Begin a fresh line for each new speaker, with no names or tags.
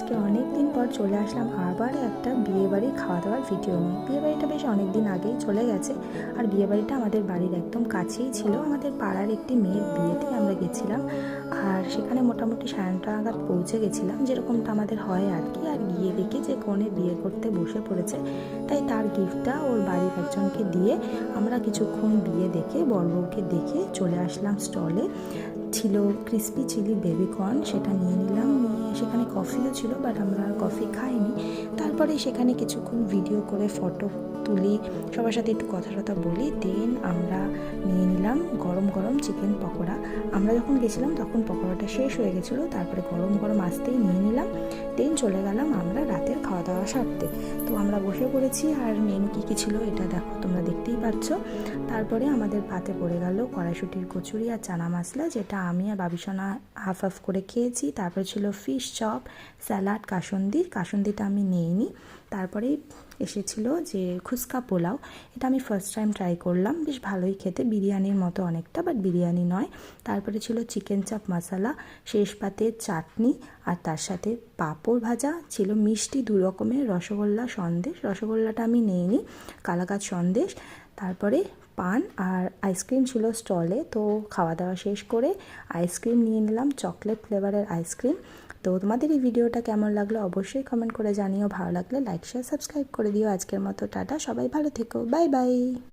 আজকে অনেক দিন পর চলে আসলাম আবার একটা বিয়েবাড়ির খাওয়া দাওয়ার ভিডিও নিয়ে। বিয়েবাড়িটা বেশ অনেক দিন আগেই চলে গেছে, আর বিয়েবাড়িটা আমাদের বাড়ির একদম কাছেই ছিল। আমাদের পাড়ার একটি মেয়ের বিয়েতে আমরা গেছিলাম, আর সেখানে মোটামুটি 9:30 নাগাদ পৌঁছে গেছিলাম, যেরকমটা আমাদের হয় আর কি। আর গিয়ে দেখি যে কনে বিয়ে করতে বসে পড়েছে, তাই তার গিফটটা ওর বাড়ির একজনকে দিয়ে আমরা কিছুক্ষণ বিয়ে দেখে বরবউকে দেখে চলে আসলাম স্টলে। ছিল ক্রিস্পি চিলি বেবিকর্ন, সেটা নিয়ে নিলাম। নিয়ে সেখানে কফিও ছিল, বাট আমরা আর কফি খাইনি। তারপরে সেখানে কিছুক্ষণ ভিডিও করে ফটো তুলি, সবার সাথে একটু কথা টথা বলি। দেন আমরা নিয়ে নিলাম গরম গরম চিকেন পকোড়া। আমরা যখন গেছিলাম তখন পকোড়াটা শেষ হয়ে গেছিলো, তারপরে গরম গরম আসতেই নিয়ে নিলাম। দেন চলে গেলাম আমরা রাতের খাওয়া দাওয়া সারতে। তো আমরা বসে পড়েছি, আর মেনু কী কী ছিল এটা দেখো, তোমরা দেখতেই পাচ্ছ। তারপরে আমাদের পাতে পড়ে গেল কড়াইশুঁটির কচুরি আর চানা মশলা, যেটা আমি আর বাবিসোনা হাফ হাফ করে খেয়েছি। তারপরে ছিল ফিশ চপ, স্যালাড, কাসুন্দিটা আমি নেইনি। তারপরে এসেছিল যে খুস্কা পোলাও, এটা আমি ফার্স্ট টাইম ট্রাই করলাম, বেশ ভালোই খেতে, বিরিয়ানির মতো অনেকটা, বাট বিরিয়ানি নয়। তারপরে ছিল চিকেন চাপ মশলা, শেষ পাতে চাটনি, আর তার সাথে পাঁপড় ভাজা ছিল, মিষ্টি 2 রকমের, রসগোল্লা, সন্দেশ। রসগোল্লাটা আমি নেইনি, কালাকাঁদ সন্দেশ। তারপরে পান আর আইসক্রিম ছিল স্টলে। তো খাওয়া দাওয়া শেষ করে আইসক্রিম নিয়ে নিলাম, চকলেট ফ্লেভারের আইসক্রিম। তো তোমাদের এই ভিডিওটা কেমন লাগলো অবশ্যই কমেন্ট করে জানিও, ভালো লাগলে লাইক শেয়ার সাবস্ক্রাইব করে দিও। আজকের মতো টাটা, সবাই ভালো থেকো, বাই বাই।